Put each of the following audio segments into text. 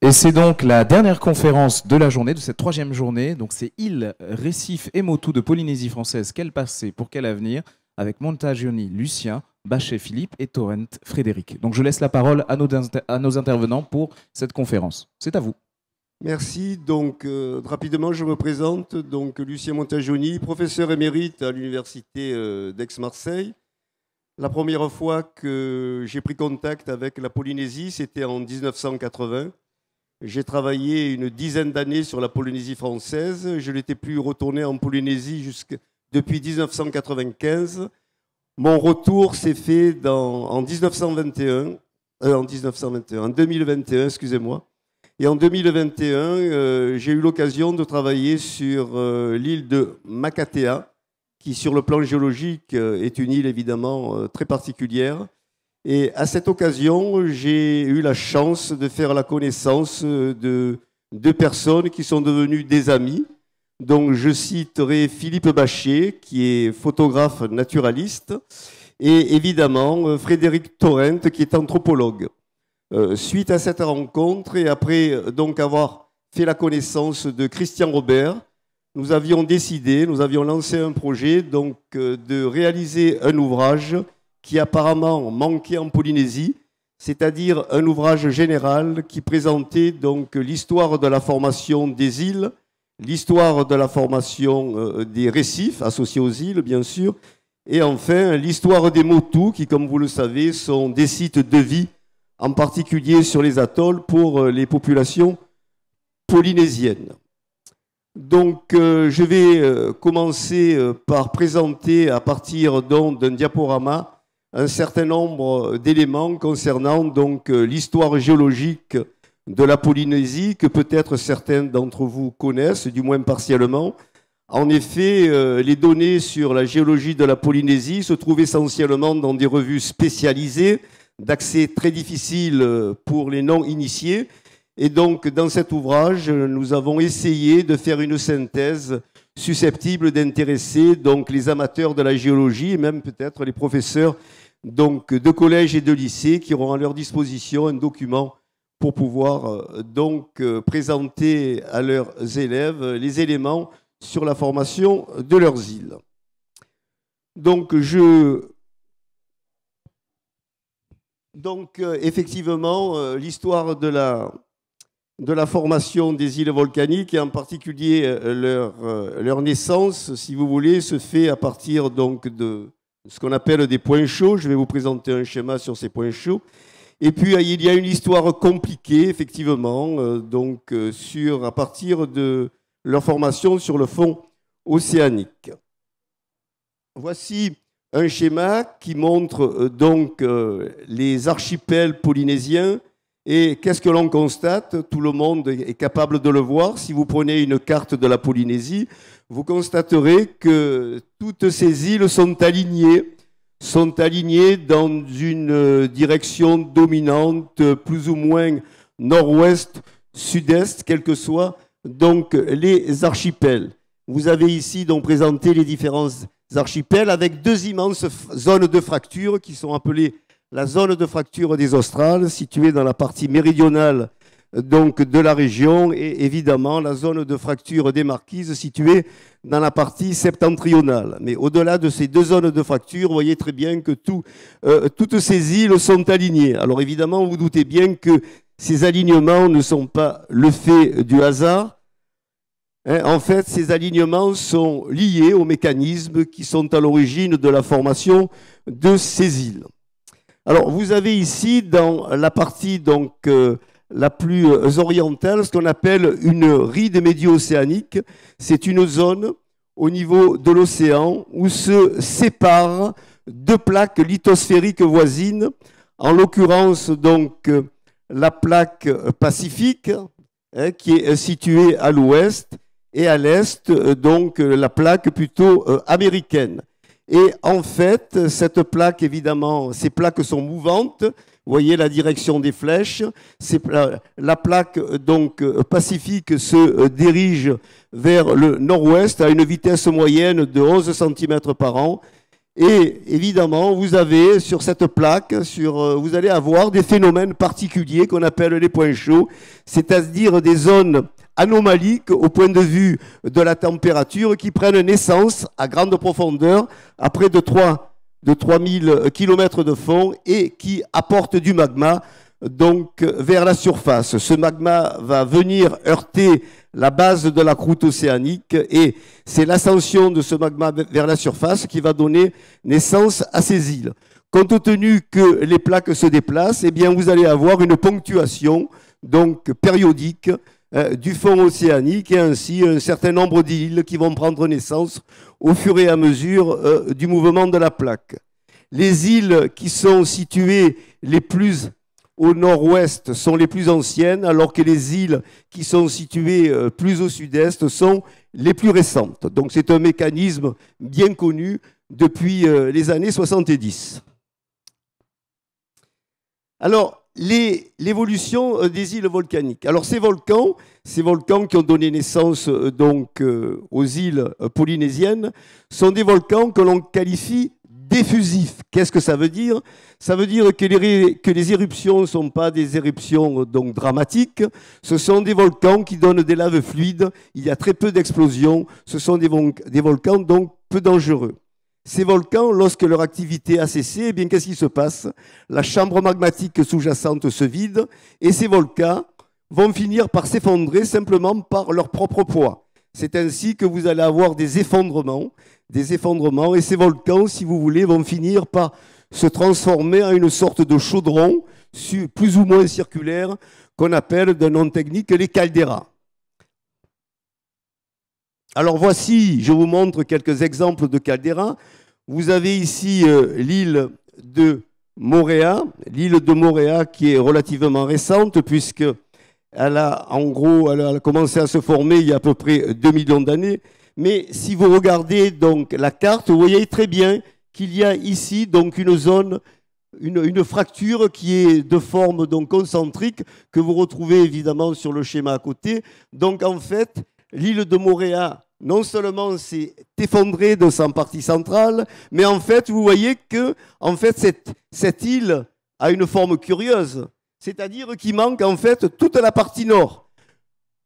Et c'est donc la dernière conférence de la journée, de cette troisième journée. Donc c'est îles, récifs et motus de Polynésie française. Quel passé pour quel avenir? Avec Montagioni, Lucien, Bachet, Philippe et Torrent, Frédéric. Donc je laisse la parole à nos intervenants pour cette conférence. C'est à vous. Merci. Donc rapidement, je me présente. Donc Lucien Montagioni, professeur émérite à l'université d'Aix-Marseille. La première fois que j'ai pris contact avec la Polynésie, c'était en 1980. J'ai travaillé une dizaine d'années sur la Polynésie française. Je n'étais plus retourné en Polynésie depuis 1995. Mon retour s'est fait en 2021, excusez-moi. Et en 2021, j'ai eu l'occasion de travailler sur l'île de Makatea, qui sur le plan géologique est une île évidemment très particulière. Et à cette occasion, j'ai eu la chance de faire la connaissance de deux personnes qui sont devenues des amis. Donc je citerai Philippe Bachet, qui est photographe naturaliste, et évidemment Frédéric Torrent, qui est anthropologue. Suite à cette rencontre, et après donc avoir fait la connaissance de Christian Robert, nous avions lancé un projet donc, de réaliser un ouvrage qui apparemment manquait en Polynésie, c'est-à-dire un ouvrage général qui présentait donc l'histoire de la formation des îles, l'histoire de la formation des récifs associés aux îles, bien sûr, et enfin l'histoire des motus, qui, comme vous le savez, sont des sites de vie, en particulier sur les atolls pour les populations polynésiennes. Donc, je vais commencer par présenter, à partir d'un diaporama, un certain nombre d'éléments concernant donc l'histoire géologique de la Polynésie, que peut-être certains d'entre vous connaissent, du moins partiellement. En effet, les données sur la géologie de la Polynésie se trouvent essentiellement dans des revues spécialisées, d'accès très difficile pour les non-initiés. Et donc, dans cet ouvrage, nous avons essayé de faire une synthèse susceptible d'intéresser donc les amateurs de la géologie et même peut-être les professeurs donc, de collège et de lycée qui auront à leur disposition un document pour pouvoir donc présenter à leurs élèves les éléments sur la formation de leurs îles. Donc, effectivement, l'histoire de la formation des îles volcaniques et en particulier leur naissance, si vous voulez, se fait à partir donc de ce qu'on appelle des points chauds. Je vais vous présenter un schéma sur ces points chauds. Et puis, il y a une histoire compliquée, effectivement, à partir de leur formation sur le fond océanique. Voici un schéma qui montre donc les archipels polynésiens. Et qu'est-ce que l'on constate? Tout le monde est capable de le voir. Si vous prenez une carte de la Polynésie, vous constaterez que toutes ces îles sont alignées dans une direction dominante, plus ou moins nord-ouest, sud-est, quels que soient donc les archipels. Vous avez ici donc présenté les différents archipels avec deux immenses zones de fracture qui sont appelées la zone de fracture des Australes, située dans la partie méridionale donc, de la région, et évidemment la zone de fracture des Marquises, située dans la partie septentrionale. Mais au-delà de ces deux zones de fracture, vous voyez très bien que toutes ces îles sont alignées. Alors évidemment, vous vous doutez bien que ces alignements ne sont pas le fait du hasard. En fait, ces alignements sont liés aux mécanismes qui sont à l'origine de la formation de ces îles. Alors, vous avez ici, dans la partie donc, la plus orientale, ce qu'on appelle une ride médio-océanique. C'est une zone au niveau de l'océan où se séparent deux plaques lithosphériques voisines, en l'occurrence donc la plaque pacifique, qui est située à l'ouest, et à l'est, donc la plaque plutôt américaine. Et en fait, cette plaque, évidemment, ces plaques sont mouvantes. Vous voyez la direction des flèches. La plaque donc, pacifique se dirige vers le nord-ouest à une vitesse moyenne de 11 cm par an. Et évidemment, vous avez sur cette plaque, vous allez avoir des phénomènes particuliers qu'on appelle les points chauds, c'est-à-dire des zones anomaliques au point de vue de la température qui prennent naissance à grande profondeur, à près de 3000 km de fond et qui apportent du magma donc vers la surface. Ce magma va venir heurter la base de la croûte océanique et c'est l'ascension de ce magma vers la surface qui va donner naissance à ces îles. Compte tenu que les plaques se déplacent, eh bien vous allez avoir une ponctuation donc périodique du fond océanique et ainsi un certain nombre d'îles qui vont prendre naissance au fur et à mesure du mouvement de la plaque. Les îles qui sont situées les plus au nord-ouest sont les plus anciennes, alors que les îles qui sont situées plus au sud-est sont les plus récentes. Donc c'est un mécanisme bien connu depuis les années 70. Alors, l'évolution des îles volcaniques. Alors ces volcans qui ont donné naissance donc aux îles polynésiennes, sont des volcans que l'on qualifie d'effusifs. Qu'est-ce que ça veut dire? Ça veut dire que les éruptions ne sont pas des éruptions donc dramatiques, ce sont des volcans qui donnent des laves fluides, il y a très peu d'explosions, ce sont des volcans donc peu dangereux. Ces volcans, lorsque leur activité a cessé, eh bien qu'est-ce qui se passe? La chambre magmatique sous-jacente se vide et ces volcans vont finir par s'effondrer simplement par leur propre poids. C'est ainsi que vous allez avoir des effondrements, et ces volcans, si vous voulez, vont finir par se transformer en une sorte de chaudron, plus ou moins circulaire, qu'on appelle d'un nom technique les calderas. Alors voici, je vous montre quelques exemples de calderas. Vous avez ici l'île de Moorea, qui est relativement récente, puisque elle a commencé à se former il y a à peu près 2 millions d'années. Mais si vous regardez donc la carte, vous voyez très bien qu'il y a ici donc une zone, une fracture qui est de forme donc concentrique, que vous retrouvez évidemment sur le schéma à côté. Donc en fait, l'île de Moorea, non seulement s'est effondrée de sa partie centrale, mais en fait, vous voyez que en fait, cette île a une forme curieuse. C'est-à-dire qu'il manque en fait toute la partie nord.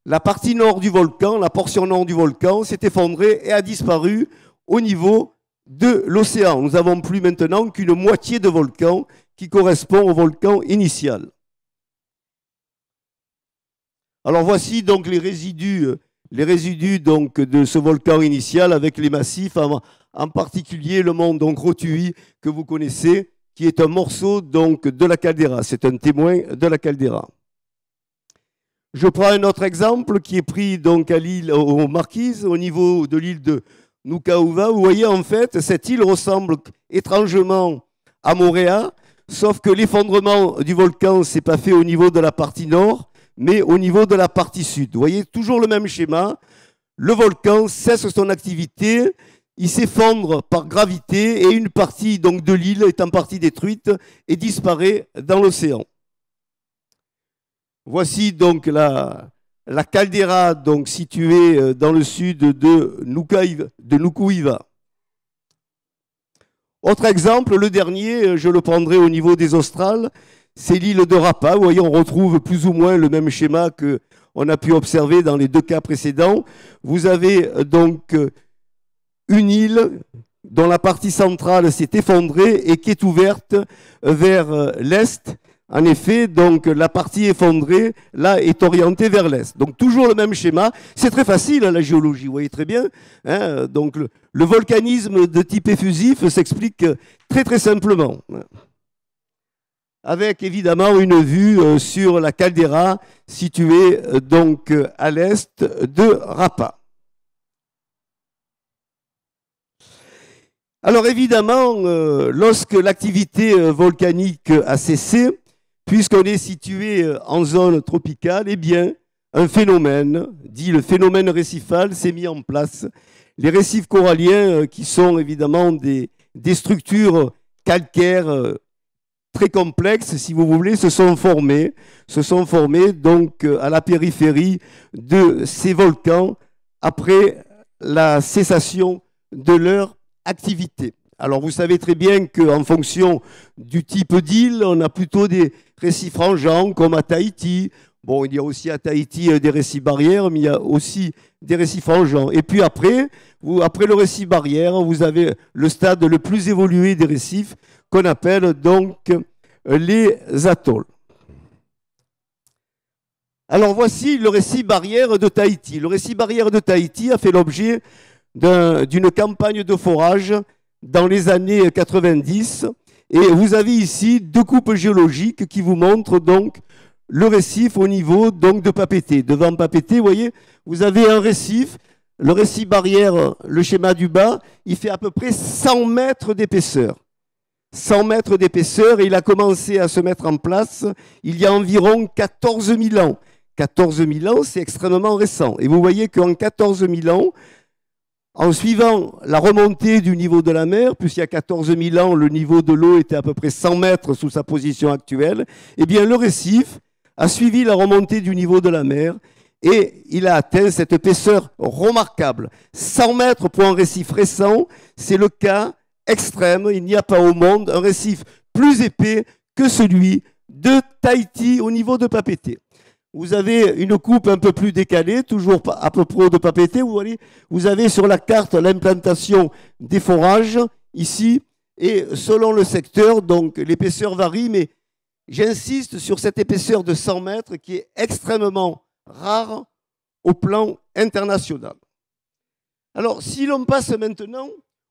La partie nord du volcan, la portion nord du volcan s'est effondrée et a disparu au niveau de l'océan. Nous n'avons plus maintenant qu'une moitié de volcan qui correspond au volcan initial. Alors voici donc les résidus donc de ce volcan initial avec les massifs, en particulier le mont donc Rotui que vous connaissez, qui est un morceau donc de la caldeira. C'est un témoin de la caldeira. Je prends un autre exemple qui est pris donc à l'île aux Marquises, au niveau de l'île de Nukahuva. Vous voyez en fait, cette île ressemble étrangement à Moorea, sauf que l'effondrement du volcan ne s'est pas fait au niveau de la partie nord, mais au niveau de la partie sud. Vous voyez, toujours le même schéma. Le volcan cesse son activité, il s'effondre par gravité et une partie donc, de l'île est en partie détruite et disparaît dans l'océan. Voici donc la caldeira donc, située dans le sud de Nukuhiva. Autre exemple, le dernier, je le prendrai au niveau des Australes, c'est l'île de Rapa. Vous voyez, on retrouve plus ou moins le même schéma qu'on a pu observer dans les deux cas précédents. Vous avez donc une île dont la partie centrale s'est effondrée et qui est ouverte vers l'est. En effet, donc la partie effondrée, là, est orientée vers l'est. Donc toujours le même schéma. C'est très facile, hein, la géologie, vous voyez très bien. Hein, donc le volcanisme de type effusif s'explique très très simplement. Avec évidemment une vue sur la caldeira située donc à l'est de Rapa. Alors évidemment, lorsque l'activité volcanique a cessé, puisqu'on est situé en zone tropicale, eh bien, un phénomène, dit le phénomène récifal, s'est mis en place. Les récifs coralliens, qui sont évidemment des structures calcaires très complexes, si vous voulez, se sont formés donc à la périphérie de ces volcans après la cessation de leur activité. Alors vous savez très bien qu'en fonction du type d'île, on a plutôt des récifs rangeants comme à Tahiti. Bon, il y a aussi à Tahiti des récifs barrières, mais il y a aussi des récifs rangeants. Et puis après, après le récif barrière, vous avez le stade le plus évolué des récifs qu'on appelle donc les atolls. Alors voici le récif barrière de Tahiti. Le récif barrière de Tahiti a fait l'objet d'une campagne de forage dans les années 90. Et vous avez ici deux coupes géologiques qui vous montrent donc le récif au niveau donc de Papeete. Devant Papeete, vous voyez, vous avez un récif. Le récif barrière, le schéma du bas, il fait à peu près 100 mètres d'épaisseur. 100 mètres d'épaisseur et il a commencé à se mettre en place il y a environ 14 000 ans. 14 000 ans, c'est extrêmement récent. Et vous voyez qu'en 14 000 ans, en suivant la remontée du niveau de la mer, puisqu'il y a 14 000 ans, le niveau de l'eau était à peu près 100 mètres sous sa position actuelle, eh bien le récif a suivi la remontée du niveau de la mer et il a atteint cette épaisseur remarquable. 100 mètres pour un récif récent, c'est le cas extrême. Il n'y a pas au monde un récif plus épais que celui de Tahiti au niveau de Papeete. Vous avez une coupe un peu plus décalée, toujours à peu près de Papeete. Vous avez sur la carte l'implantation des forages ici. Et selon le secteur, donc l'épaisseur varie, mais j'insiste sur cette épaisseur de 100 mètres qui est extrêmement rare au plan international. Alors, si l'on passe maintenant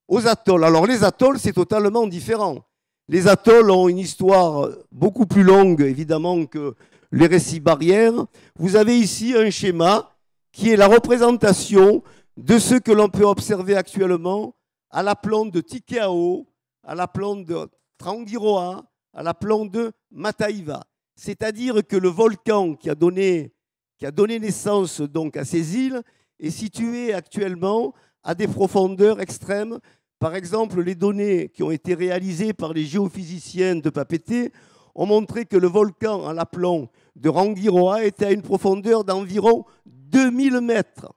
aux atolls. Alors, les atolls, c'est totalement différent. Les atolls ont une histoire beaucoup plus longue, évidemment, que les récifs barrières. Vous avez ici un schéma qui est la représentation de ce que l'on peut observer actuellement à l'aplomb de Tikehau, à l'aplomb de Trangiroa, à l'aplomb de Mataiva. C'est-à-dire que le volcan qui a donné naissance donc à ces îles est situé actuellement à des profondeurs extrêmes. Par exemple, les données qui ont été réalisées par les géophysiciens de Papeete ont montré que le volcan à l'aplomb de Rangiroa était à une profondeur d'environ 2000 mètres.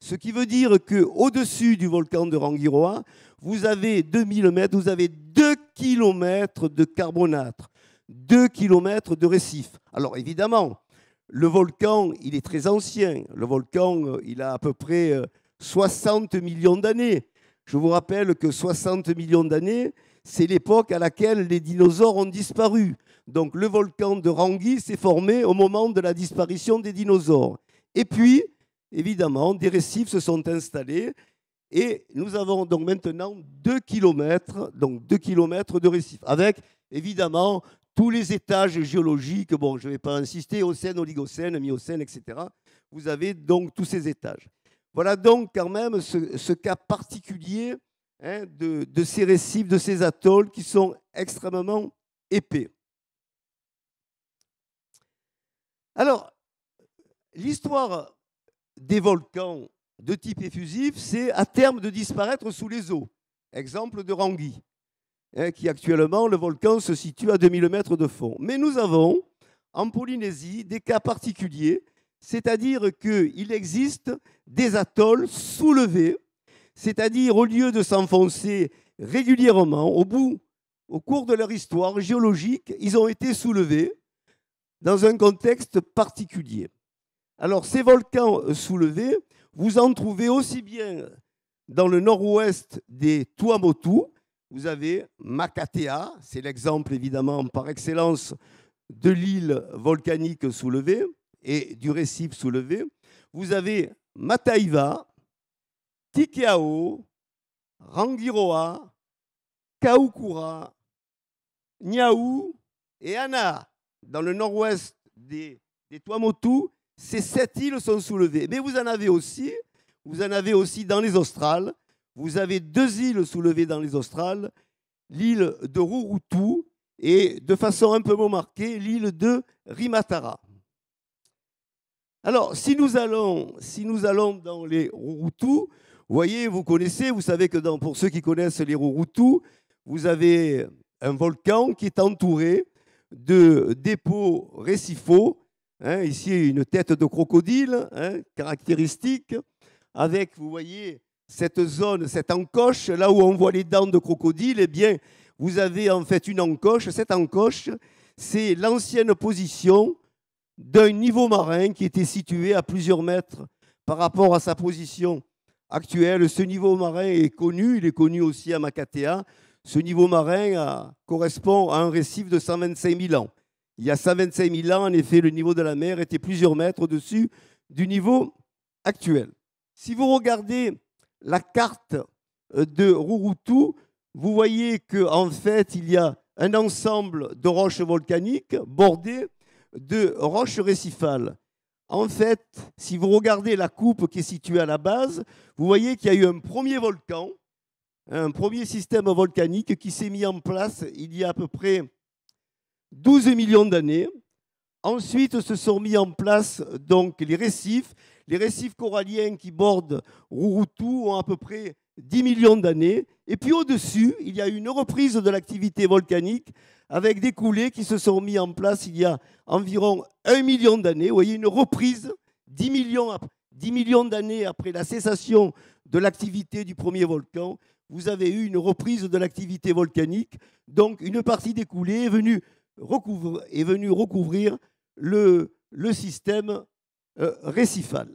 Ce qui veut dire qu'au-dessus du volcan de Rangiroa, vous avez 2000 mètres, vous avez 2 kilomètres de carbonâtre, 2 kilomètres de récif. Alors évidemment, le volcan, il est très ancien. Le volcan, il a à peu près 60 millions d'années. Je vous rappelle que 60 millions d'années, c'est l'époque à laquelle les dinosaures ont disparu. Donc le volcan de Rangui s'est formé au moment de la disparition des dinosaures. Et puis, évidemment, des récifs se sont installés et nous avons donc maintenant 2 kilomètres de récifs, avec évidemment tous les étages géologiques. Bon, je ne vais pas insister, Éocène, Oligocène, Miocène, etc. Vous avez donc tous ces étages. Voilà donc quand même ce cas particulier de ces récifs, de ces atolls qui sont extrêmement épais. Alors, l'histoire des volcans de type effusif, c'est à terme de disparaître sous les eaux. Exemple de Rangui, qui actuellement, le volcan se situe à 2000 mètres de fond. Mais nous avons, en Polynésie, des cas particuliers, c'est-à-dire qu'il existe des atolls soulevés, c'est-à-dire au lieu de s'enfoncer régulièrement, au cours de leur histoire géologique, ils ont été soulevés dans un contexte particulier. Alors, ces volcans soulevés, vous en trouvez aussi bien dans le nord-ouest des Tuamotu. Vous avez Makatea, c'est l'exemple évidemment par excellence de l'île volcanique soulevée et du récif soulevé. Vous avez Mataiva, Tikehau, Rangiroa, Kaukura, Niau et Ana. Dans le nord-ouest des Tuamotu, ces 7 îles sont soulevées. Mais vous en avez aussi dans les Australes. Vous avez 2 îles soulevées dans les Australes, l'île de Rurutu et, de façon un peu moins marquée, l'île de Rimatara. Alors, si nous allons dans les Rurutu, vous voyez, vous savez que pour ceux qui connaissent les Rurutu, vous avez un volcan qui est entouré de dépôts récifaux. Ici, une tête de crocodile caractéristique, avec, vous voyez, cette zone, cette encoche, là où on voit les dents de crocodile, eh bien, vous avez en fait une encoche. Cette encoche, c'est l'ancienne position d'un niveau marin qui était situé à plusieurs mètres par rapport à sa position actuelle. Ce niveau marin est connu, il est connu aussi à Makatea. Ce niveau marin correspond à un récif de 125 000 ans. Il y a 125 000 ans, en effet, le niveau de la mer était plusieurs mètres au-dessus du niveau actuel. Si vous regardez la carte de Rurutu, vous voyez qu'en fait, il y a un ensemble de roches volcaniques bordées de roches récifales. En fait, si vous regardez la coupe qui est située à la base, vous voyez qu'il y a eu un premier volcan, un premier système volcanique qui s'est mis en place il y a à peu près 12 millions d'années. Ensuite, se sont mis en place donc les récifs. Les récifs coralliens qui bordent Rurutu ont à peu près 10 millions d'années. Et puis au-dessus, il y a eu une reprise de l'activité volcanique avec des coulées qui se sont mis en place il y a environ 1 million d'années. Vous voyez, une reprise 10 millions d'années après la cessation de l'activité du premier volcan. Vous avez eu une reprise de l'activité volcanique. Donc, une partie des coulées est venue recouvrir le système récifal.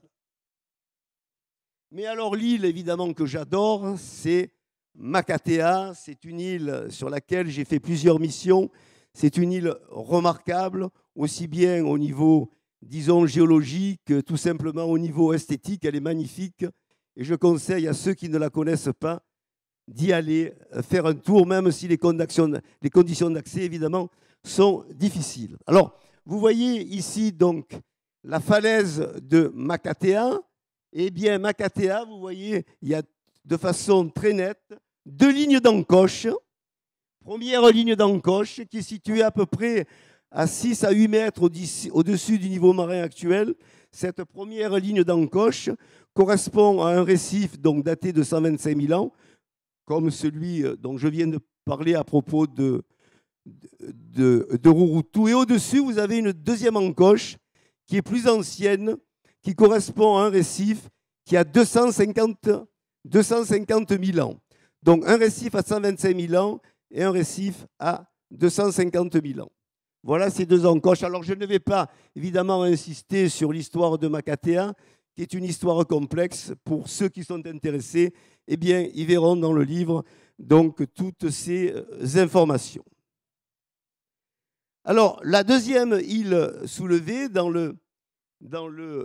Mais alors l'île, évidemment, que j'adore, c'est Makatea. C'est une île sur laquelle j'ai fait plusieurs missions. C'est une île remarquable, aussi bien au niveau, disons, géologique, que tout simplement au niveau esthétique. Elle est magnifique. Et je conseille à ceux qui ne la connaissent pas d'y aller faire un tour, même si les conditions d'accès, évidemment, sont difficiles. Alors, vous voyez ici donc la falaise de Makatea. Eh bien, Makatea, vous voyez, il y a de façon très nette 2 lignes d'encoche. Première ligne d'encoche qui est située à peu près à 6 à 8 mètres au-dessus du niveau marin actuel. Cette première ligne d'encoche correspond à un récif donc daté de 125 000 ans, comme celui dont je viens de parler à propos de Rurutu. Et au-dessus, vous avez une deuxième encoche qui est plus ancienne, qui correspond à un récif qui a 250 000 ans. Donc un récif à 125 000 ans et un récif à 250 000 ans. Voilà ces deux encoches. Alors je ne vais pas évidemment insister sur l'histoire de Makatea, qui est une histoire complexe. Pour ceux qui sont intéressés, eh bien, ils verront dans le livre donc toutes ces informations. Alors, la deuxième île soulevée dans le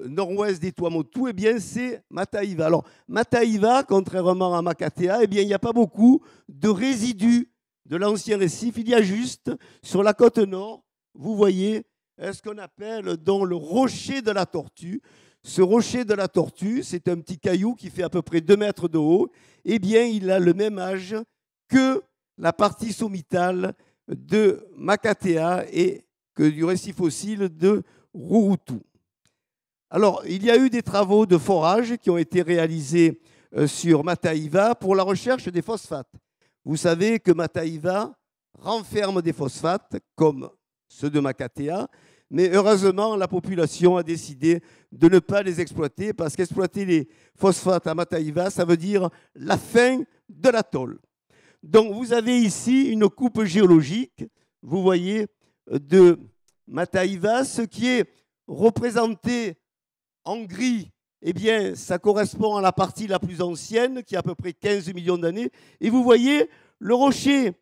nord-ouest des Tuamotu, eh bien, c'est Mataiva. Alors, Mataiva, contrairement à Makatea, eh bien, il n'y a pas beaucoup de résidus de l'ancien récif. Il y a juste, sur la côte nord, vous voyez ce qu'on appelle donc le rocher de la tortue. Ce rocher de la tortue, c'est un petit caillou qui fait à peu près 2 mètres de haut. Eh bien, il a le même âge que la partie sommitale de Makatea et que du récif fossile de Rurutu. Alors, il y a eu des travaux de forage qui ont été réalisés sur Mataiva pour la recherche des phosphates. Vous savez que Mataiva renferme des phosphates, comme ceux de Makatea, mais heureusement, la population a décidé de ne pas les exploiter, parce qu'exploiter les phosphates à Mataiva, ça veut dire la fin de l'atoll. Donc, vous avez ici une coupe géologique, vous voyez, de Mataiva, ce qui est représenté en gris, eh bien, ça correspond à la partie la plus ancienne, qui a à peu près 15 millions d'années. Et vous voyez, le rocher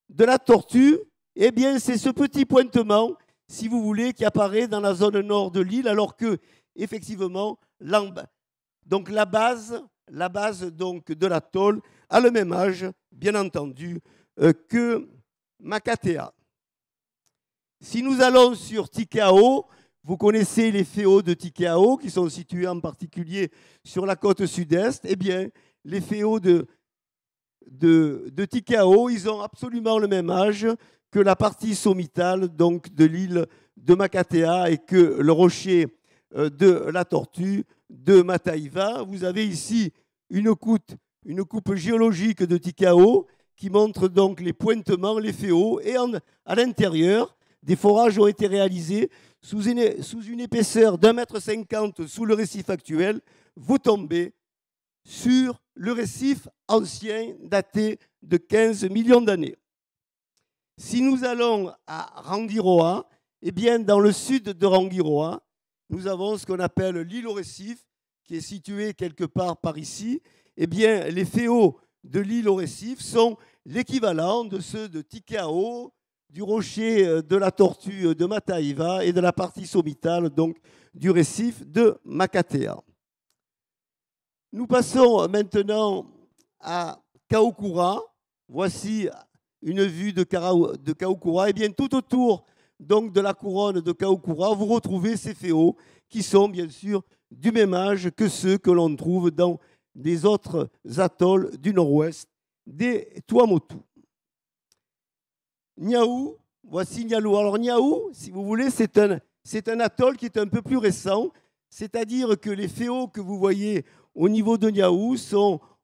de la tortue, eh bien, c'est ce petit pointement, si vous voulez, qui apparaît dans la zone nord de l'île, alors que, effectivement, donc la base donc, de l'atoll a le même âge, bien entendu, que Makatea. Si nous allons sur Tikao, vous connaissez les féos de Tikao, qui sont situés en particulier sur la côte sud-est. Eh bien, les féos de Tikao, ils ont absolument le même âge que la partie sommitale donc, de l'île de Makatea et que le rocher de la tortue de Mataiva. Vous avez ici une coupe géologique de Tikao qui montre donc les pointements, les féos, et à l'intérieur, des forages ont été réalisés sous une épaisseur d'1,50 m sous le récif actuel. Vous tombez sur le récif ancien daté de 15 millions d'années. Si nous allons à Rangiroa, eh bien, dans le sud de Rangiroa, nous avons ce qu'on appelle l'île au récif, qui est située quelque part par ici. Eh bien, les féaux de l'île au récif sont l'équivalent de ceux de Tikao, du rocher de la tortue de Mataiva et de la partie sommitale donc, du récif de Makatea. Nous passons maintenant à Kaukura. Voici une vue de Kaukura. Et bien, tout autour donc, de la couronne de Kaukura, vous retrouvez ces féaux qui sont bien sûr du même âge que ceux que l'on trouve dans des autres atolls du nord-ouest des Tuamotu. Niaou, voici Nialou. Alors Niaou, si vous voulez, c'est un atoll qui est un peu plus récent, c'est-à-dire que les féaux que vous voyez au niveau de Niaou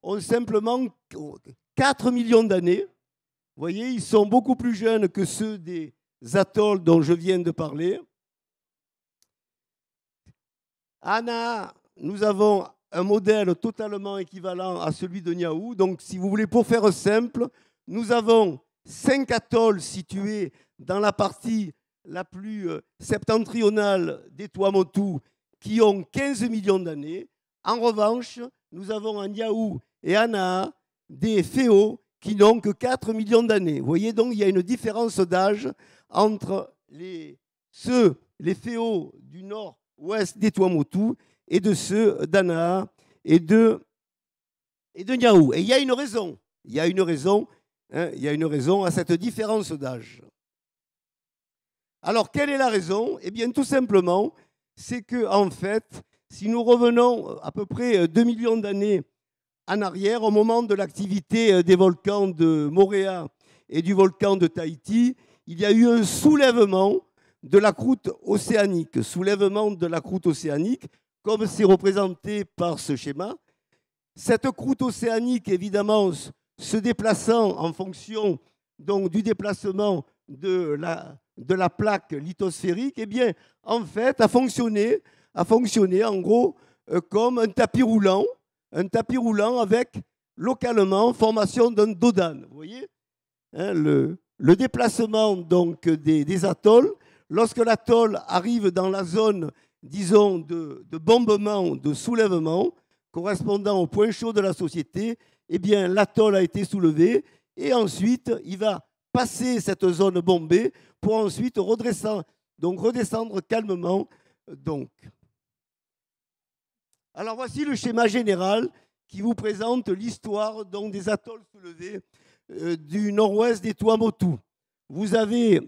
ont simplement 4 millions d'années. Vous voyez, ils sont beaucoup plus jeunes que ceux des atolls dont je viens de parler. Anaa, nous avons un modèle totalement équivalent à celui de Niaou. Donc, si vous voulez, pour faire simple, nous avons 5 atolls situés dans la partie la plus septentrionale des Tuamotu qui ont 15 millions d'années. En revanche, nous avons à Niaou et Anaa des féaux qui n'ont que 4 millions d'années. Vous voyez donc, il y a une différence d'âge entre les féaux du nord-ouest des Tuamotu et de ceux d'Anaa et de Niaou. Et il y a une raison. Il y a une raison à cette différence d'âge. Alors, quelle est la raison? Eh bien, tout simplement, c'est que, en fait, si nous revenons à peu près 2 millions d'années en arrière, au moment de l'activité des volcans de Moorea et du volcan de Tahiti, il y a eu un soulèvement de la croûte océanique. Soulèvement de la croûte océanique, comme c'est représenté par ce schéma. Cette croûte océanique, évidemment, se déplaçant en fonction donc, du déplacement de la plaque lithosphérique, eh bien, en fait, a fonctionné en gros comme un tapis roulant avec localement formation d'un dodan. Vous voyez hein, le déplacement donc, des atolls, lorsque l'atoll arrive dans la zone, disons, de bombement, de soulèvement, correspondant au point chaud de la société, eh bien, l'atoll a été soulevé et ensuite, il va passer cette zone bombée pour ensuite redescendre calmement. Donc. Alors, voici le schéma général qui vous présente l'histoire des atolls soulevés du nord-ouest des Tuamotu. Vous avez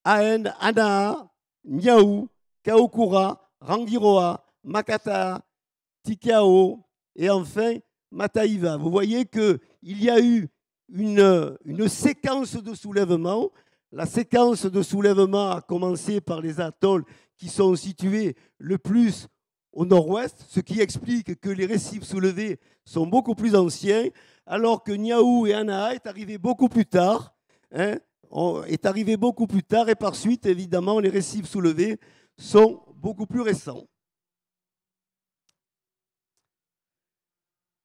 Aen, Anaa, Niaou, Kaukura, Rangiroa, Makata, Tikao et enfin Mataiva. Vous voyez qu'il y a eu une séquence de soulèvement. La séquence de soulèvement a commencé par les atolls qui sont situés le plus au nord-ouest, ce qui explique que les récifs soulevés sont beaucoup plus anciens, alors que Niaou et Anaa est arrivé beaucoup plus tard. Et par suite, évidemment, les récifs soulevés sont beaucoup plus récents.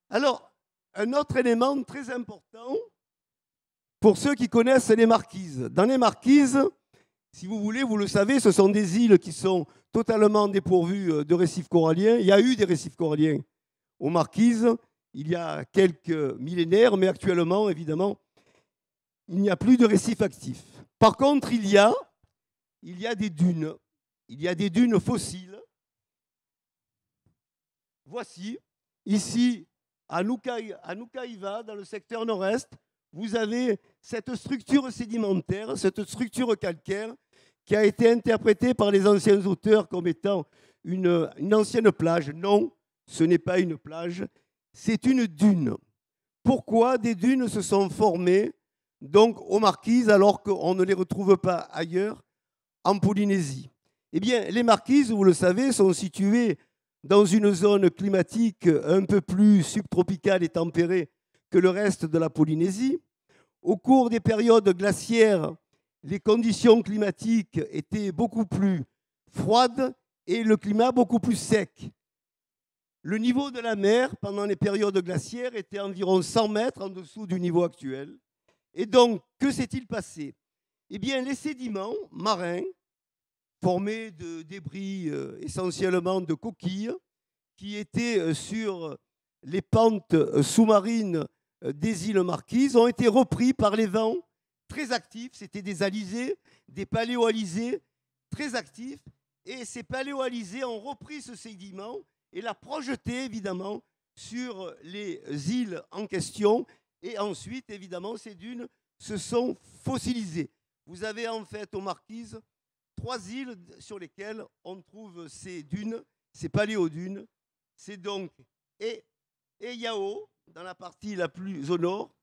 Alors, un autre élément très important pour ceux qui connaissent les marquises. Dans les marquises, si vous voulez, vous le savez, ce sont des îles qui sont totalement dépourvues de récifs coralliens. Il y a eu des récifs coralliens aux marquises il y a quelques millénaires, mais actuellement, évidemment, il n'y a plus de récifs actifs. Par contre, il y a des dunes. Il y a des dunes fossiles. Voici, ici, à Nukaiva, dans le secteur nord-est, vous avez cette structure sédimentaire, cette structure calcaire qui a été interprétée par les anciens auteurs comme étant une ancienne plage. Non, ce n'est pas une plage, c'est une dune. Pourquoi des dunes se sont formées donc aux Marquises alors qu'on ne les retrouve pas ailleurs en Polynésie? Eh bien, les Marquises, vous le savez, sont situées dans une zone climatique un peu plus subtropicale et tempérée que le reste de la Polynésie. Au cours des périodes glaciaires, les conditions climatiques étaient beaucoup plus froides et le climat beaucoup plus sec. le niveau de la mer pendant les périodes glaciaires était environ 100 mètres en dessous du niveau actuel. Et donc, que s'est-il passé? Eh bien, les sédiments marins, formés de débris essentiellement de coquilles, qui étaient sur les pentes sous-marines des îles Marquises, ont été repris par les vents très actifs. C'était des alizés, des paléoalizés très actifs. Et ces paléoalizés ont repris ce sédiment et l'a projeté évidemment sur les îles en question. Et ensuite, évidemment, ces dunes se sont fossilisées. Vous avez en fait aux Marquises 3 îles sur lesquelles on trouve ces dunes, ces paléodunes. C'est donc Eyao, dans la partie la plus au nord,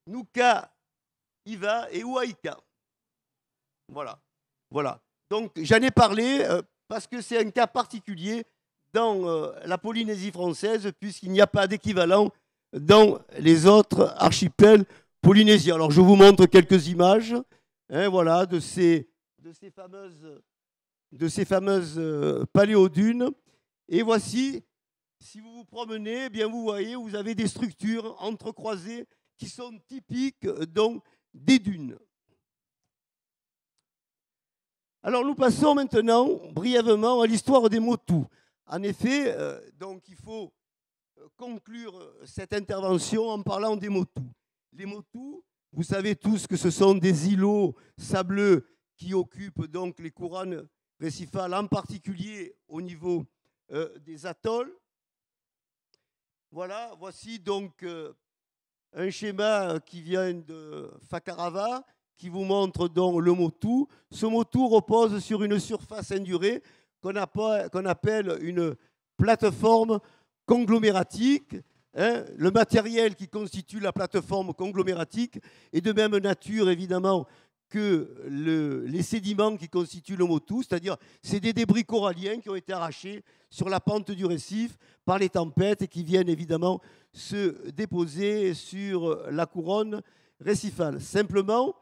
Nuka Hiva et Huayca. Voilà. Voilà. Donc j'en ai parlé parce que c'est un cas particulier dans la Polynésie française, puisqu'il n'y a pas d'équivalent dans les autres archipels polynésiens. Alors je vous montre quelques images, hein, voilà, de ces fameuses paléodunes. Et voici, si vous vous promenez, eh bien vous voyez, vous avez des structures entrecroisées qui sont typiques donc, des dunes. Alors nous passons maintenant brièvement à l'histoire des motus. En effet, donc il faut conclure cette intervention en parlant des motus. Les motus, vous savez tous que ce sont des îlots sableux qui occupent donc les couronnes récifales, en particulier au niveau des atolls. Voilà, voici donc un schéma qui vient de Fakarava, qui vous montre donc le motu. Ce motu repose sur une surface indurée qu'on appelle une plateforme conglomératique. Hein. Le matériel qui constitue la plateforme conglomératique est de même nature, évidemment, que les sédiments qui constituent le motu, c'est-à-dire c'est des débris coralliens qui ont été arrachés sur la pente du récif par les tempêtes et qui viennent évidemment se déposer sur la couronne récifale. Simplement,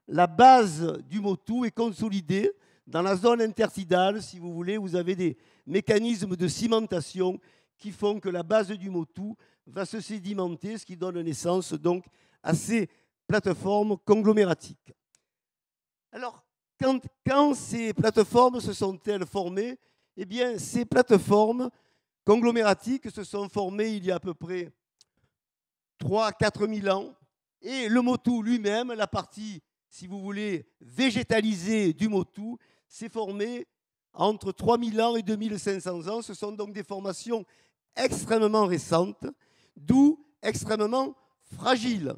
la base du motu est consolidée dans la zone intertidale, si vous voulez. Vous avez des mécanismes de cimentation qui font que la base du motu va se sédimenter, ce qui donne naissance donc à ces plateformes conglomératiques. Alors, quand ces plateformes se sont-elles formées? Eh bien, ces plateformes conglomératiques se sont formées il y a à peu près 3 à 4 000 ans. Et le motu lui-même, la partie, si vous voulez, végétalisée du motu, s'est formée entre 3 000 ans et 2 500 ans. Ce sont donc des formations extrêmement récentes, d'où extrêmement fragiles.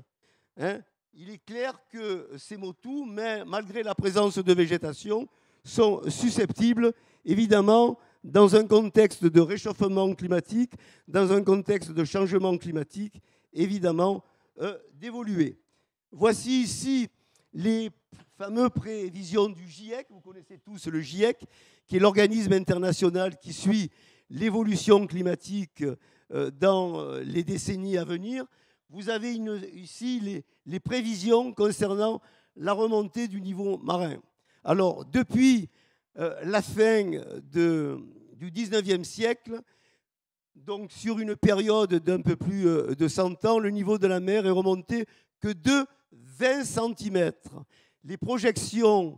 Hein. Il est clair que ces motus, malgré la présence de végétation, sont susceptibles, évidemment, dans un contexte de réchauffement climatique, dans un contexte de changement climatique, évidemment, d'évoluer. Voici ici les fameuses prévisions du GIEC. Vous connaissez tous le GIEC, qui est l'organisme international qui suit l'évolution climatique dans les décennies à venir. Vous avez ici les prévisions concernant la remontée du niveau marin. Alors, depuis la fin du 19e siècle, donc sur une période d'un peu plus de 100 ans, le niveau de la mer est remonté que de 20 cm. Les projections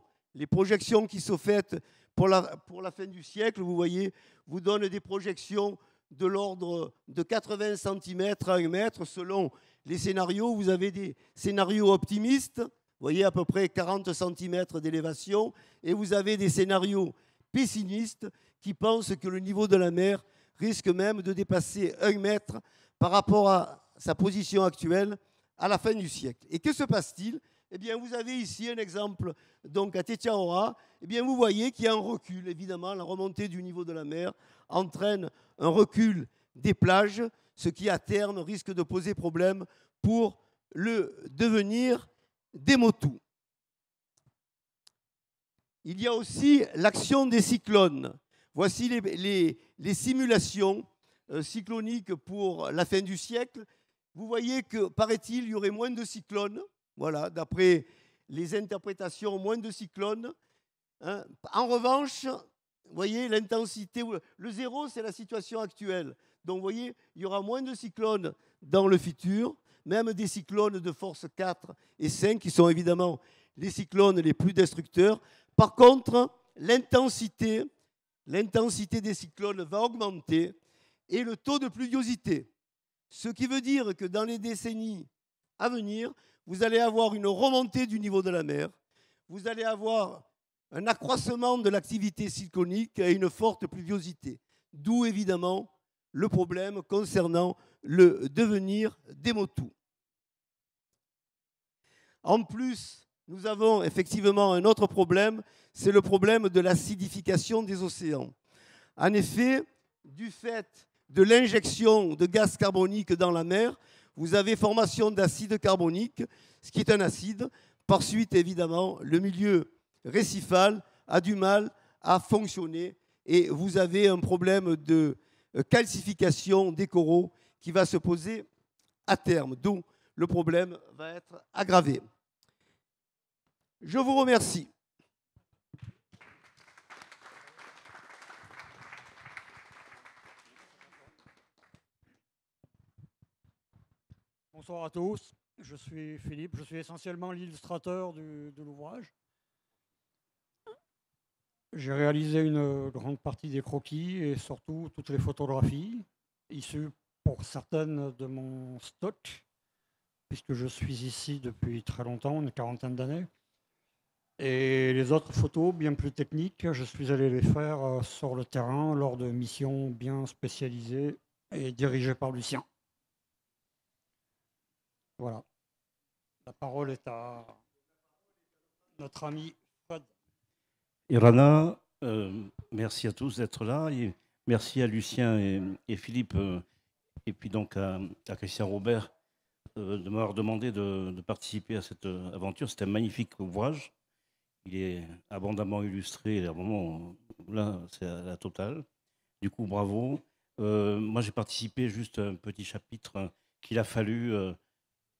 qui sont faites pour la fin du siècle, vous voyez, vous donnent des projections de l'ordre de 80 cm à 1 mètre selon les scénarios. Vous avez des scénarios optimistes, vous voyez à peu près 40 cm d'élévation, et vous avez des scénarios pessimistes qui pensent que le niveau de la mer risque même de dépasser 1 mètre par rapport à sa position actuelle à la fin du siècle. Et que se passe-t-il? Eh bien, vous avez ici un exemple donc à Tetiaroa. Eh bien, vous voyez qu'il y a un recul. Évidemment, la remontée du niveau de la mer entraîne un recul des plages, ce qui à terme risque de poser problème pour le devenir des motus. Il y a aussi l'action des cyclones. Voici les simulations cycloniques pour la fin du siècle. Vous voyez que, paraît-il, il y aurait moins de cyclones. Voilà, d'après les interprétations, moins de cyclones. Hein. En revanche, Vous voyez, l'intensité, le zéro, c'est la situation actuelle. Donc, vous voyez, il y aura moins de cyclones dans le futur, même des cyclones de force 4 et 5, qui sont évidemment les cyclones les plus destructeurs. Par contre, l'intensité des cyclones va augmenter et le taux de pluviosité. Ce qui veut dire que dans les décennies à venir, vous allez avoir une remontée du niveau de la mer, vous allez avoir un accroissement de l'activité cyclonique et une forte pluviosité. D'où évidemment le problème concernant le devenir des motus. En plus, nous avons effectivement un autre problème, c'est le problème de l'acidification des océans. En effet, du fait de l'injection de gaz carbonique dans la mer, vous avez formation d'acide carbonique, ce qui est un acide. Par suite, évidemment, le milieu récifal a du mal à fonctionner et vous avez un problème de calcification des coraux qui va se poser à terme. Donc, le problème va être aggravé. Je vous remercie. Bonsoir à tous, je suis Philippe, je suis essentiellement l'illustrateur de l'ouvrage. J'ai réalisé une grande partie des croquis et surtout toutes les photographies, issues pour certaines de mon stock, puisque je suis ici depuis très longtemps, une quarantaine d'années. Et les autres photos, bien plus techniques, je suis allé les faire sur le terrain lors de missions bien spécialisées et dirigées par Lucien. Voilà. La parole est à notre ami Fred. Irana, merci à tous d'être là. Et merci à Lucien et Philippe, et puis donc à Christian Robert de m'avoir demandé de participer à cette aventure. C'est un magnifique ouvrage. Il est abondamment illustré. Vraiment, là, c'est à la totale. Du coup, bravo. Moi, j'ai participé juste à un petit chapitre qu'il a fallu...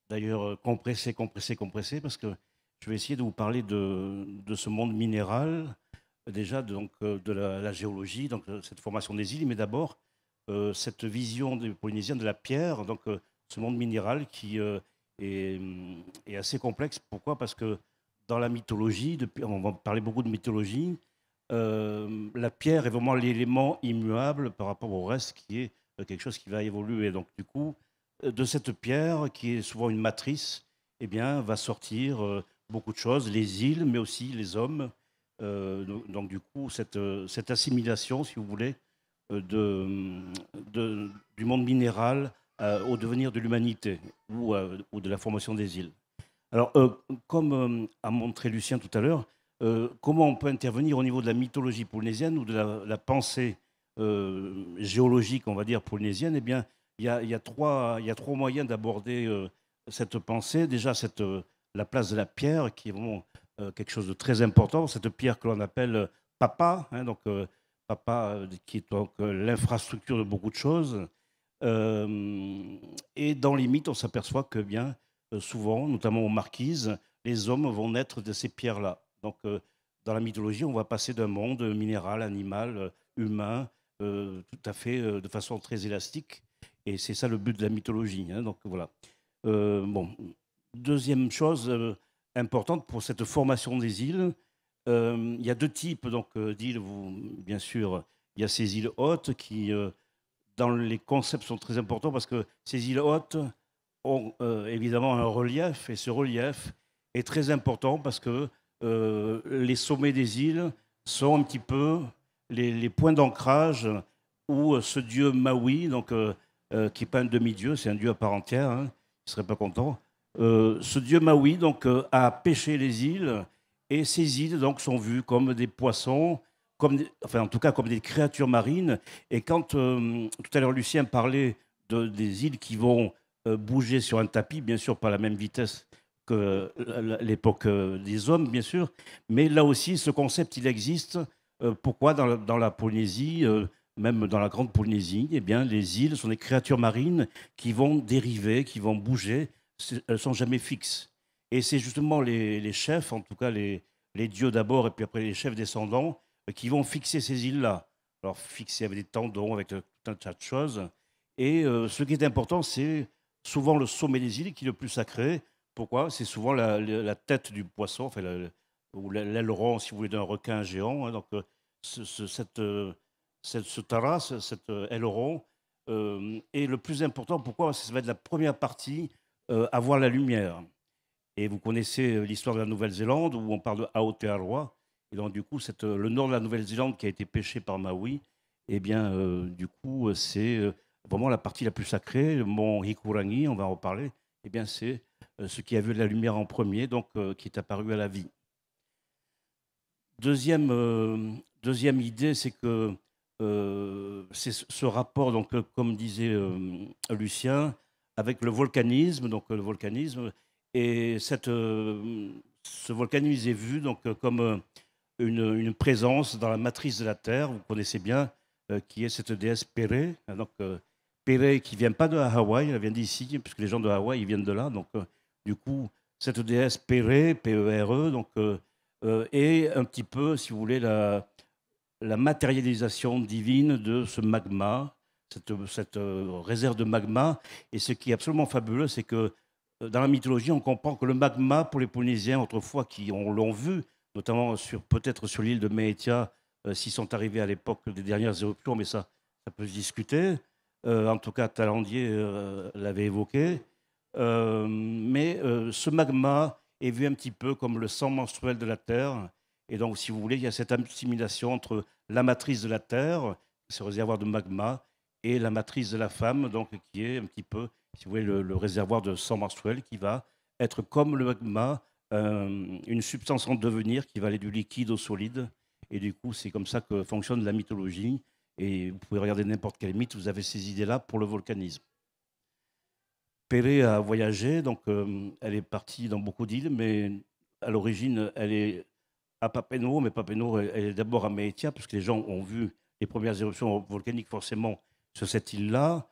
D'ailleurs, compresser, parce que je vais essayer de vous parler de ce monde minéral, déjà donc, de la géologie, donc cette formation des îles, mais d'abord cette vision des Polynésiens de la pierre, donc ce monde minéral qui est assez complexe. Pourquoi? Parce que dans la mythologie, on va parler beaucoup de mythologie, la pierre est vraiment l'élément immuable par rapport au reste qui est quelque chose qui va évoluer. Donc du coup, de cette pierre, qui est souvent une matrice, eh bien, va sortir beaucoup de choses, les îles, mais aussi les hommes. Donc, du coup, cette assimilation, si vous voulez, du monde minéral au devenir de l'humanité ou de la formation des îles. Alors, comme a montré Lucien tout à l'heure, comment on peut intervenir au niveau de la mythologie polynésienne ou de la pensée géologique, on va dire, polynésienne? Eh bien, il y a trois moyens d'aborder cette pensée. Déjà, la place de la pierre, qui est vraiment quelque chose de très important. Cette pierre que l'on appelle papa, hein, donc papa, qui est donc l'infrastructure de beaucoup de choses. Et dans les mythes, on s'aperçoit que bien souvent, notamment aux Marquises, les hommes vont naître de ces pierres-là. Donc, dans la mythologie, on va passer d'un monde minéral, animal, humain, tout à fait de façon très élastique. Et c'est ça le but de la mythologie. Hein, donc voilà. Bon. Deuxième chose importante pour cette formation des îles, il y a deux types d'îles. Bien sûr, il y a ces îles hautes qui, dans les concepts, sont très importants parce que ces îles hautes ont évidemment un relief, et ce relief est très important parce que les sommets des îles sont un petit peu les points d'ancrage où ce dieu Maui, donc qui n'est pas un demi-dieu, c'est un dieu à part entière, hein, il ne serait pas content. Ce dieu Maui donc, a pêché les îles, et ces îles donc, sont vues comme des poissons, enfin en tout cas comme des créatures marines. Et quand tout à l'heure Lucien parlait des îles qui vont bouger sur un tapis, bien sûr pas à la même vitesse que l'époque des hommes, bien sûr, mais là aussi ce concept il existe. Pourquoi dans la Polynésie même dans la Grande Polynésie, eh bien, les îles sont des créatures marines qui vont dériver, qui vont bouger. Elles ne sont jamais fixes. Et c'est justement les chefs, en tout cas les dieux d'abord, et puis après les chefs descendants, qui vont fixer ces îles-là. Alors fixer avec des tendons, avec tout un tas de choses. Et ce qui est important, c'est souvent le sommet des îles qui est le plus sacré. Pourquoi? C'est souvent la tête du poisson, enfin, ou l'aileron, si vous voulez, d'un requin géant. Hein. Donc ce tara, cet aileron, est le plus important. Pourquoi? Ça va être la première partie à voir la lumière. Et vous connaissez l'histoire de la Nouvelle-Zélande où on parle de Aotearoa. Et donc, du coup, le nord de la Nouvelle-Zélande qui a été pêché par Maui, eh bien, du coup, c'est vraiment la partie la plus sacrée. Le mont Hikurangi, on va en reparler. Eh bien, c'est ce qui a vu la lumière en premier, donc qui est apparu à la vie. Deuxième idée, c'est que c'est ce rapport, donc, comme disait Lucien, avec le volcanisme. Donc, le volcanisme et ce volcanisme est vu donc, comme une présence dans la matrice de la Terre, vous connaissez bien, qui est cette déesse Péré. Donc, Péré qui ne vient pas de Hawaï, elle vient d'ici, puisque les gens de Hawaï ils viennent de là. Donc, du coup, cette déesse Péré, P-E-R-E, donc, est un petit peu, si vous voulez, la matérialisation divine de ce magma, cette réserve de magma. Et ce qui est absolument fabuleux, c'est que dans la mythologie, on comprend que le magma, pour les Polynésiens autrefois qui l'ont vu, notamment peut-être sur l'île de Maitea, s'ils sont arrivés à l'époque des dernières éruptions, mais ça peut se discuter. En tout cas, Talandier l'avait évoqué. Mais ce magma est vu un petit peu comme le sang menstruel de la Terre. Et donc, si vous voulez, il y a cette assimilation entre la matrice de la Terre, ce réservoir de magma, et la matrice de la femme, donc, qui est un petit peu, si vous voulez, le réservoir de sang menstruel qui va être comme le magma, une substance en devenir qui va aller du liquide au solide. Et du coup, c'est comme ça que fonctionne la mythologie. Et vous pouvez regarder n'importe quel mythe, vous avez ces idées-là pour le volcanisme. Péré a voyagé, donc elle est partie dans beaucoup d'îles, mais à l'origine, elle est à Papenoro, mais Papenoro, elle est d'abord à Maitea, parce que les gens ont vu les premières éruptions volcaniques forcément sur cette île-là.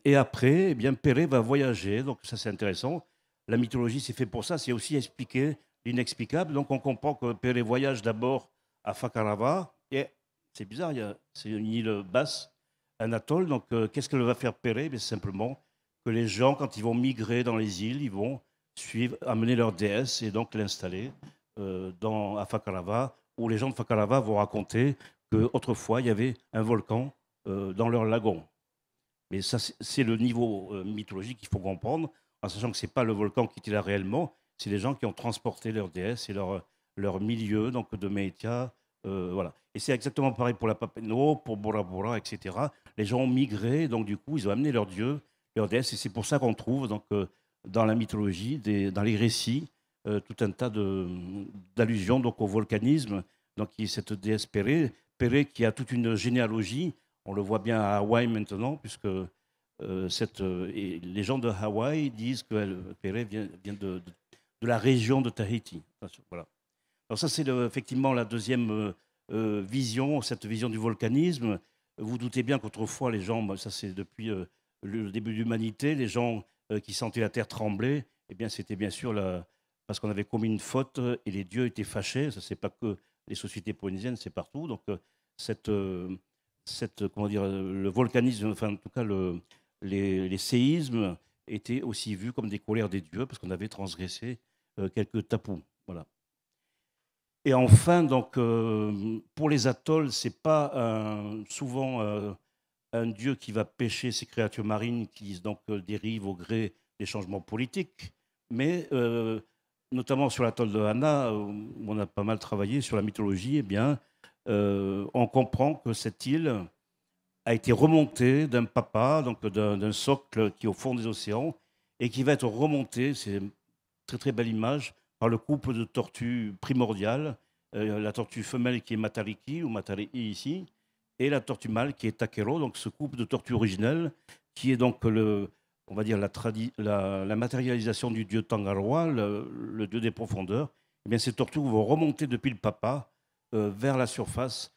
Et après, eh bien, Péré va voyager, donc ça c'est intéressant. La mythologie, c'est fait pour ça, c'est aussi expliquer l'inexplicable. Donc on comprend que Péré voyage d'abord à Fakarava, et c'est bizarre, c'est une île basse, un atoll. Donc qu'est-ce que va faire Péré? C'est simplement que les gens, quand ils vont migrer dans les îles, ils vont amener leur déesse et donc l'installer à Fakarava, où les gens de Fakarava vont raconter qu'autrefois, il y avait un volcan dans leur lagon. Mais ça, c'est le niveau mythologique qu'il faut comprendre, en sachant que ce n'est pas le volcan qui était là réellement, c'est les gens qui ont transporté leur déesse et leur milieu, donc de Maitea. Voilà. Et c'est exactement pareil pour la Papenoro, pour Bora Bora, etc. Les gens ont migré, donc du coup, ils ont amené leur dieu, leur déesse, et c'est pour ça qu'on trouve donc, dans la mythologie, dans les récits, tout un tas d'allusions donc, au volcanisme, donc, qui est cette déesse Péré, qui a toute une généalogie. On le voit bien à Hawaï maintenant, puisque les gens de Hawaï disent que Péré vient de la région de Tahiti. Voilà. Alors ça, c'est effectivement la deuxième vision, cette vision du volcanisme. Vous doutez bien qu'autrefois, les gens, ça c'est depuis le début de l'humanité, les gens qui sentaient la terre trembler, eh bien, c'était bien sûr parce qu'on avait commis une faute et les dieux étaient fâchés. Ça, c'est pas que les sociétés polynésiennes, c'est partout. Donc, comment dire, le volcanisme, enfin, en tout cas, les séismes étaient aussi vus comme des colères des dieux parce qu'on avait transgressé quelques tabous. Voilà. Et enfin, donc, pour les atolls, c'est pas souvent un dieu qui va pêcher ces créatures marines qui donc dérivent au gré des changements politiques, mais notamment sur l'atoll de Hana, où on a pas mal travaillé sur la mythologie, eh bien, on comprend que cette île a été remontée d'un papa, donc d'un socle qui est au fond des océans, et qui va être remonté, c'est une très très belle image, par le couple de tortues primordiales, la tortue femelle qui est Matariki, ou Matari'i ici, et la tortue mâle qui est Takero, donc ce couple de tortues originelles, qui est donc on va dire la matérialisation du dieu Tangaroa, le dieu des profondeurs. Eh bien, ces tortues vont remonter depuis le papa vers la surface,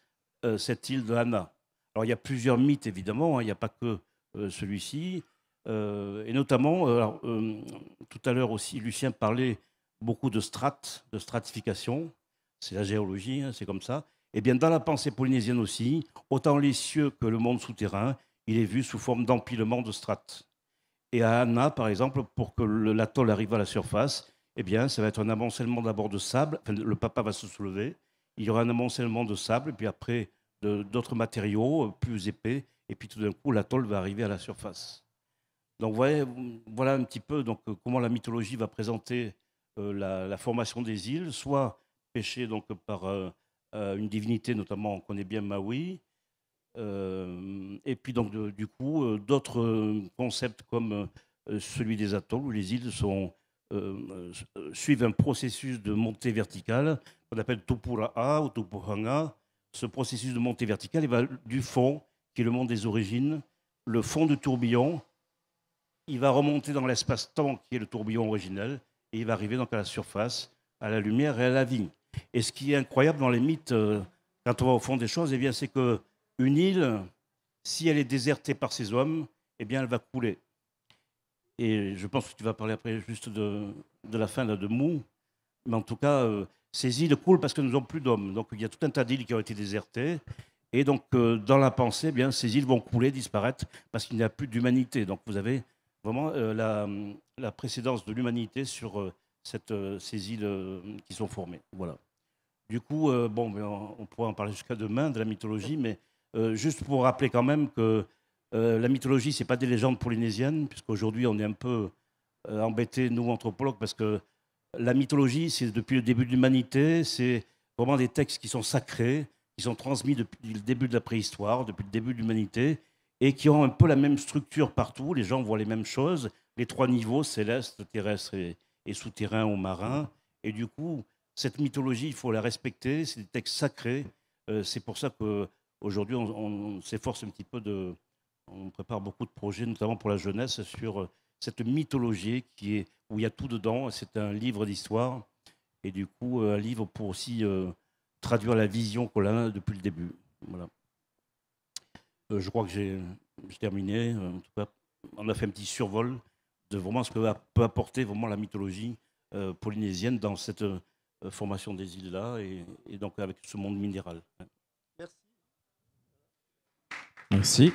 cette île de Hana. Alors, il y a plusieurs mythes, évidemment, hein, il n'y a pas que celui-ci. Et notamment, tout à l'heure aussi, Lucien parlait beaucoup de strates, de stratification. C'est la géologie, hein, c'est comme ça. Eh bien, dans la pensée polynésienne aussi, autant les cieux que le monde souterrain, il est vu sous forme d'empilement de strates. Et à Anna, par exemple, pour que l'atoll arrive à la surface, eh bien, ça va être un amoncellement d'abord de sable. Enfin, le papa va se soulever. Il y aura un amoncellement de sable, et puis après, d'autres matériaux plus épais. Et puis tout d'un coup, l'atoll va arriver à la surface. Donc voilà un petit peu donc, comment la mythologie va présenter la formation des îles, soit pêchée donc, par une divinité, notamment on connaît bien Maui, et puis donc du coup d'autres concepts comme celui des atolls, où les îles suivent un processus de montée verticale qu'on appelle Tupura'a ou Tupuranga. Ce processus de montée verticale, il va du fond, qui est le monde des origines, le fond du tourbillon. Il va remonter dans l'espace-temps qui est le tourbillon originel et il va arriver donc à la surface, à la lumière et à la vie. Et ce qui est incroyable dans les mythes, quand on va au fond des choses, eh bien, c'est qu'une île, si elle est désertée par ses hommes, eh bien, elle va couler. Et je pense que tu vas parler après juste de la fin là, de Mou. Mais en tout cas, ces îles coulent parce que nous n'avons plus d'hommes. Donc il y a tout un tas d'îles qui ont été désertées. Et donc dans la pensée, eh bien, ces îles vont couler, disparaître, parce qu'il n'y a plus d'humanité. Donc vous avez vraiment la précédence de l'humanité sur ces îles qui sont formées. Voilà. Du coup, bon, on pourrait en parler jusqu'à demain de la mythologie, mais juste pour rappeler quand même que la mythologie, ce n'est pas des légendes polynésiennes, puisqu'aujourd'hui, on est un peu embêtés, nous, anthropologues, parce que la mythologie, c'est depuis le début de l'humanité, c'est vraiment des textes qui sont sacrés, qui sont transmis depuis le début de la préhistoire, depuis le début de l'humanité, et qui ont un peu la même structure partout. Les gens voient les mêmes choses, les trois niveaux, céleste, terrestre et souterrain ou marin. Et du coup, cette mythologie, il faut la respecter, c'est des textes sacrés. C'est pour ça qu'aujourd'hui, on s'efforce un petit peu on prépare beaucoup de projets, notamment pour la jeunesse, sur cette mythologie où il y a tout dedans. C'est un livre d'histoire et du coup, un livre pour aussi traduire la vision qu'on a depuis le début. Voilà. Je crois que j'ai terminé. En tout cas, on a fait un petit survol de vraiment ce que peut apporter vraiment la mythologie polynésienne dans cette formation des îles-là et donc avec ce monde minéral. Merci. Merci.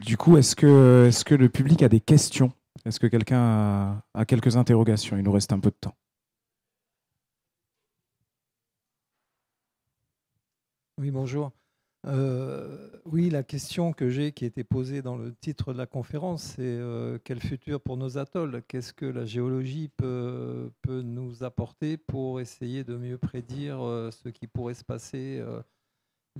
Du coup, est-ce que le public a des questions? Est-ce que quelqu'un a quelques interrogations? Il nous reste un peu de temps. Oui, bonjour. Oui, la question que j'ai, qui a été posée dans le titre de la conférence, c'est quel futur pour nos atolls? Qu'est-ce que la géologie peut nous apporter pour essayer de mieux prédire ce qui pourrait se passer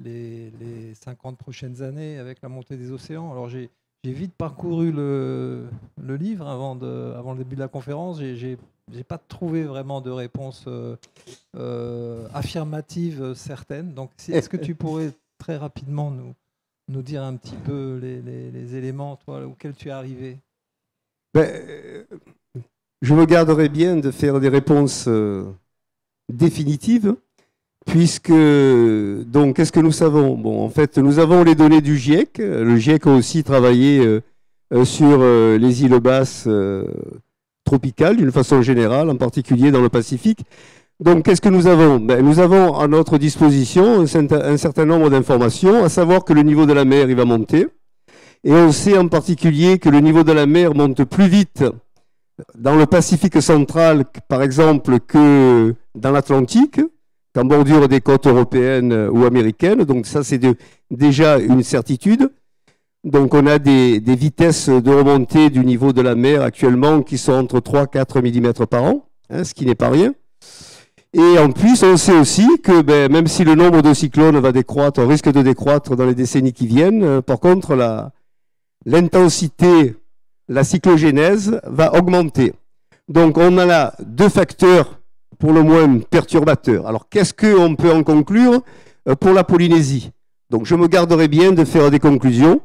les 50 prochaines années avec la montée des océans? Alors, j'ai vite parcouru le livre avant le début de la conférence. J'ai pas trouvé vraiment de réponse affirmative certaine. Donc, est-ce que tu pourrais très rapidement nous dire un petit peu les éléments auxquels tu es arrivé? Je me garderai bien de faire des réponses définitives, puisque, donc, qu'est-ce que nous savons? Bon, en fait, nous avons les données du GIEC. Le GIEC a aussi travaillé sur les îles basses tropicales, d'une façon générale, en particulier dans le Pacifique. Donc, qu'est-ce que nous avons? Nous avons à notre disposition un certain nombre d'informations, à savoir que le niveau de la mer, il va monter. Et on sait en particulier que le niveau de la mer monte plus vite dans le Pacifique central, par exemple, que dans l'Atlantique, qu'en bordure des côtes européennes ou américaines. Donc ça, c'est déjà une certitude. Donc on a des vitesses de remontée du niveau de la mer actuellement qui sont entre 3-4 mm par an, ce qui n'est pas rien. Et en plus, on sait aussi que même si le nombre de cyclones va décroître, risque de décroître dans les décennies qui viennent, par contre, l'intensité, la cyclogénèse va augmenter. Donc on a là deux facteurs pour le moins perturbateurs. Alors qu'est-ce qu'on peut en conclure pour la Polynésie? Donc je me garderai bien de faire des conclusions,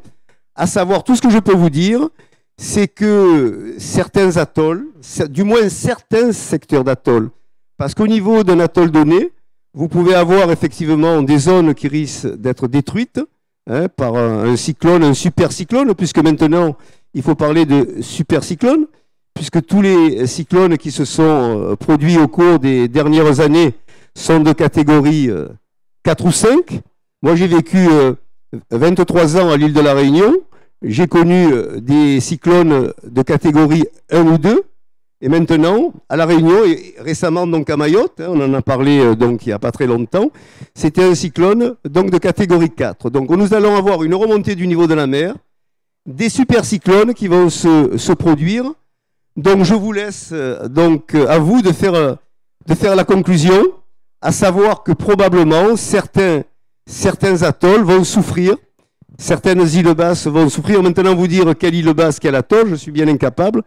à savoir tout ce que je peux vous dire, c'est que certains atolls, du moins certains secteurs d'atolls, parce qu'au niveau d'un atoll donné, vous pouvez avoir effectivement des zones qui risquent d'être détruites par un cyclone, un super cyclone, puisque maintenant il faut parler de super cyclone, puisque tous les cyclones qui se sont produits au cours des dernières années sont de catégorie 4 ou 5. Moi, j'ai vécu 23 ans à l'île de la Réunion. J'ai connu des cyclones de catégorie 1 ou 2. Et maintenant, à La Réunion, et récemment donc à Mayotte, on en a parlé donc il n'y a pas très longtemps, c'était un cyclone donc de catégorie 4. Donc nous allons avoir une remontée du niveau de la mer, des supercyclones qui vont se produire. Donc je vous laisse donc à vous de faire la conclusion, à savoir que probablement certains atolls vont souffrir, certaines îles basses vont souffrir. Maintenant vous dire quelle île basse, quel atoll, je suis bien incapable.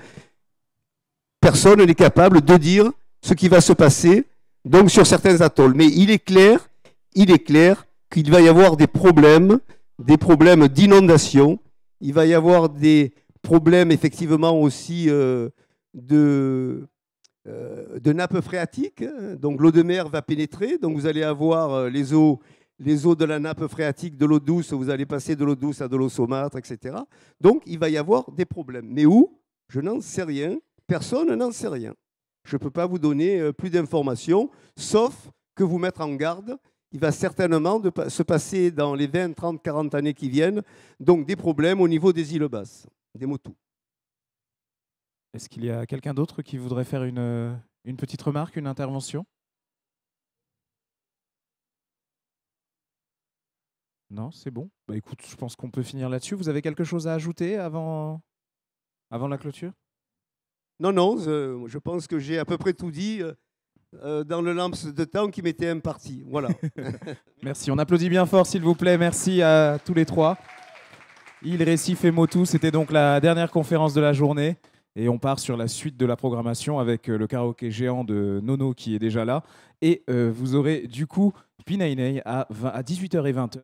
Personne n'est capable de dire ce qui va se passer donc sur certains atolls. Mais il est clair qu'il va y avoir des problèmes d'inondation. Il va y avoir des problèmes effectivement aussi de nappes phréatiques. Donc l'eau de mer va pénétrer. Donc vous allez avoir les eaux de la nappe phréatique, de l'eau douce. Vous allez passer de l'eau douce à de l'eau saumâtre, etc. Donc il va y avoir des problèmes. Mais où? Je n'en sais rien. Personne n'en sait rien. Je ne peux pas vous donner plus d'informations, sauf que vous mettre en garde. Il va certainement se passer dans les 20, 30, 40 années qui viennent, donc des problèmes au niveau des îles basses, des Motu. Est-ce qu'il y a quelqu'un d'autre qui voudrait faire une petite remarque, une intervention? Non, c'est bon. Bah, écoute, je pense qu'on peut finir là-dessus. Vous avez quelque chose à ajouter avant la clôture? Non, je pense que j'ai à peu près tout dit dans le laps de temps qui m'était imparti. Voilà. Merci. On applaudit bien fort, s'il vous plaît. Merci à tous les trois. Île, Récif et Motu, c'était donc la dernière conférence de la journée. Et on part sur la suite de la programmation avec le karaoké géant de Nono qui est déjà là. Et vous aurez du coup Pinainei à 18h et 20h.